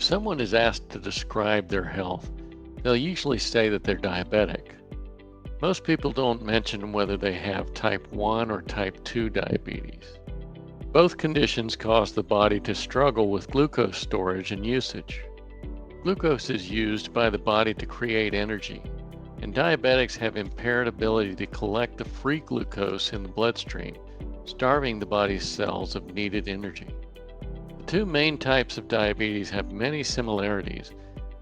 If someone is asked to describe their health, they'll usually say that they're diabetic. Most people don't mention whether they have type 1 or type 2 diabetes. Both conditions cause the body to struggle with glucose storage and usage. Glucose is used by the body to create energy, and diabetics have impaired ability to collect the free glucose in the bloodstream, starving the body's cells of needed energy. The two main types of diabetes have many similarities,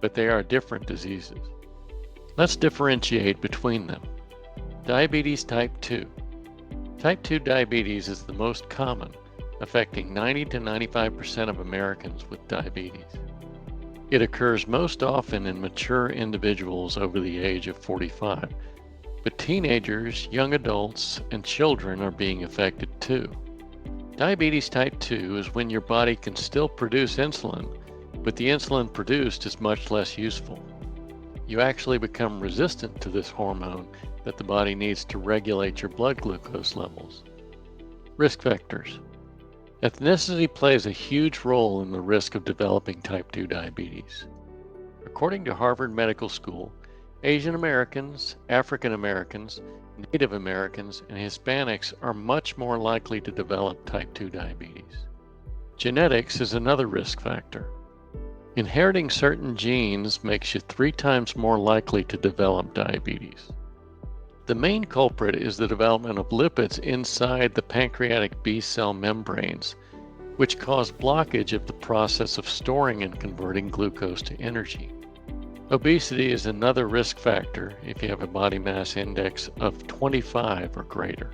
but they are different diseases. Let's differentiate between them. Diabetes type 2. Type 2 diabetes is the most common, affecting 90 to 95% of Americans with diabetes. It occurs most often in mature individuals over the age of 45, but teenagers, young adults, and children are being affected too. Diabetes type 2 is when your body can still produce insulin, but the insulin produced is much less useful. You actually become resistant to this hormone that the body needs to regulate your blood glucose levels. Risk factors. Ethnicity plays a huge role in the risk of developing type 2 diabetes. According to Harvard Medical School, Asian Americans, African Americans, Native Americans, and Hispanics are much more likely to develop type 2 diabetes. Genetics is another risk factor. Inheriting certain genes makes you 3 times more likely to develop diabetes. The main culprit is the development of lipids inside the pancreatic B cell membranes, which cause blockage of the process of storing and converting glucose to energy. Obesity is another risk factor if you have a body mass index of 25 or greater.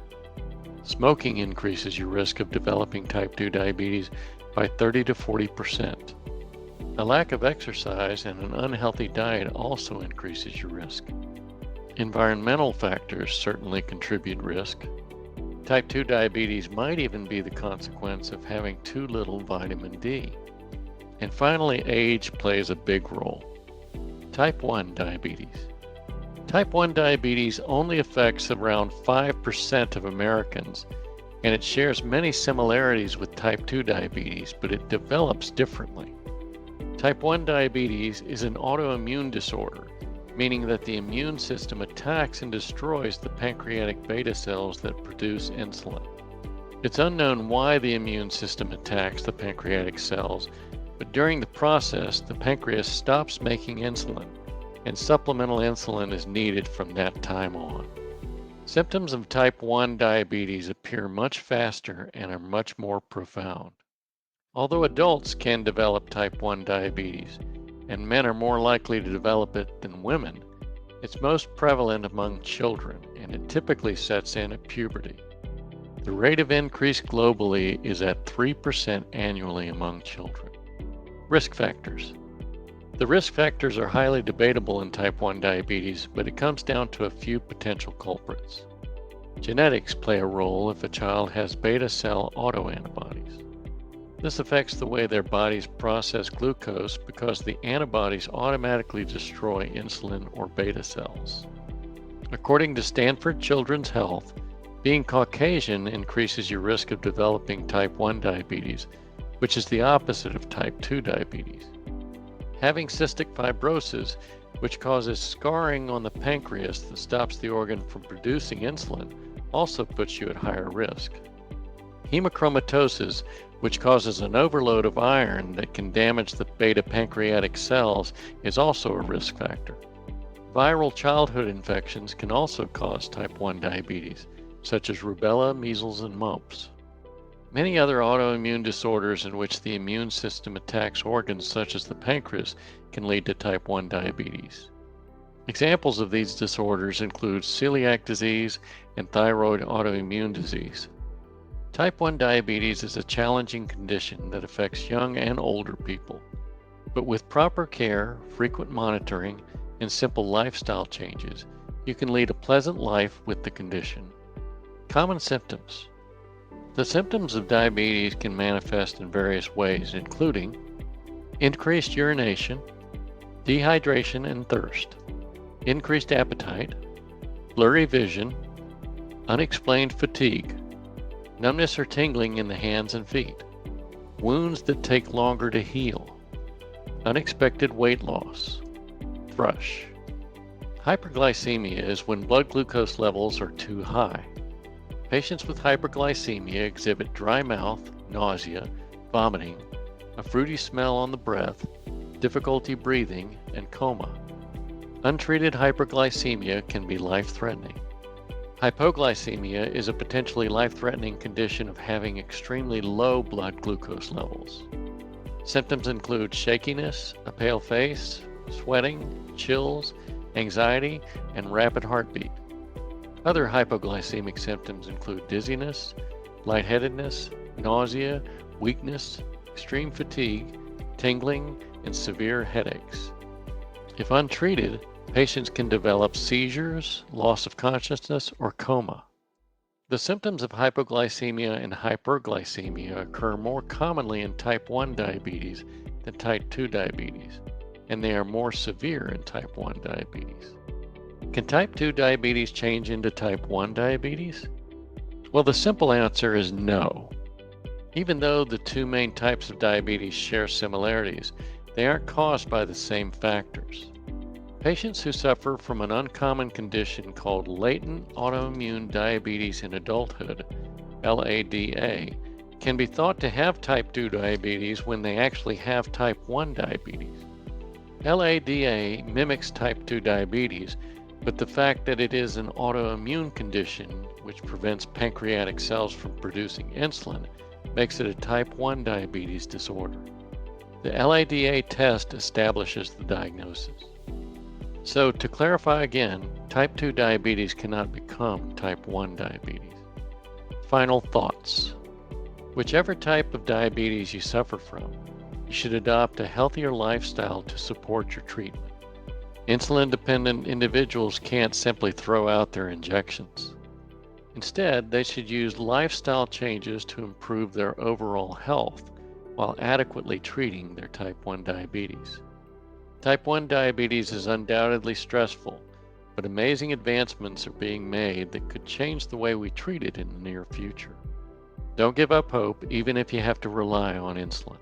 Smoking increases your risk of developing type 2 diabetes by 30 to 40%. A lack of exercise and an unhealthy diet also increases your risk. Environmental factors certainly contribute risk. Type 2 diabetes might even be the consequence of having too little vitamin D. And finally, age plays a big role. Type 1 diabetes. Type 1 diabetes only affects around 5% of Americans, and it shares many similarities with type 2 diabetes, but it develops differently. Type 1 diabetes is an autoimmune disorder, meaning that the immune system attacks and destroys the pancreatic beta cells that produce insulin. It's unknown why the immune system attacks the pancreatic cells, but during the process, the pancreas stops making insulin, and supplemental insulin is needed from that time on. Symptoms of type 1 diabetes appear much faster and are much more profound. Although adults can develop type 1 diabetes, and men are more likely to develop it than women, it's most prevalent among children, and it typically sets in at puberty. The rate of increase globally is at 3% annually among children. Risk factors. The risk factors are highly debatable in type 1 diabetes, but it comes down to a few potential culprits. Genetics play a role if a child has beta cell autoantibodies. This affects the way their bodies process glucose because the antibodies automatically destroy insulin or beta cells. According to Stanford Children's Health, being Caucasian increases your risk of developing type 1 diabetes, which is the opposite of type 2 diabetes. Having cystic fibrosis, which causes scarring on the pancreas that stops the organ from producing insulin, also puts you at higher risk. Hemochromatosis, which causes an overload of iron that can damage the beta pancreatic cells, is also a risk factor. Viral childhood infections can also cause type 1 diabetes, such as rubella, measles, and mumps. Many other autoimmune disorders in which the immune system attacks organs such as the pancreas can lead to type 1 diabetes. Examples of these disorders include celiac disease and thyroid autoimmune disease. Type 1 diabetes is a challenging condition that affects young and older people, but with proper care, frequent monitoring, and simple lifestyle changes, you can lead a pleasant life with the condition. Common symptoms. The symptoms of diabetes can manifest in various ways, including increased urination, dehydration and thirst, increased appetite, blurry vision, unexplained fatigue, numbness or tingling in the hands and feet, wounds that take longer to heal, Unexpected weight loss. Thrush. Hyperglycemia is when blood glucose levels are too high. Patients with hyperglycemia exhibit dry mouth, nausea, vomiting, a fruity smell on the breath, difficulty breathing, and coma. Untreated hyperglycemia can be life-threatening. Hypoglycemia is a potentially life-threatening condition of having extremely low blood glucose levels. Symptoms include shakiness, a pale face, sweating, chills, anxiety, and rapid heartbeat. Other hypoglycemic symptoms include dizziness, lightheadedness, nausea, weakness, extreme fatigue, tingling, and severe headaches. If untreated, patients can develop seizures, loss of consciousness, or coma. The symptoms of hypoglycemia and hyperglycemia occur more commonly in type 1 diabetes than type 2 diabetes, and they are more severe in type 1 diabetes. Can type 2 diabetes change into type 1 diabetes? Well, the simple answer is no. Even though the two main types of diabetes share similarities, they aren't caused by the same factors. Patients who suffer from an uncommon condition called latent autoimmune diabetes in adulthood, LADA, can be thought to have type 2 diabetes when they actually have type 1 diabetes. LADA mimics type 2 diabetes, but the fact that it is an autoimmune condition which prevents pancreatic cells from producing insulin makes it a type 1 diabetes disorder. The LADA test establishes the diagnosis. So, to clarify again, type 2 diabetes cannot become type 1 diabetes. Final thoughts. Whichever type of diabetes you suffer from, you should adopt a healthier lifestyle to support your treatment. Insulin-dependent individuals can't simply throw out their injections. Instead, they should use lifestyle changes to improve their overall health while adequately treating their type 1 diabetes. Type 1 diabetes is undoubtedly stressful, but amazing advancements are being made that could change the way we treat it in the near future. Don't give up hope, even if you have to rely on insulin.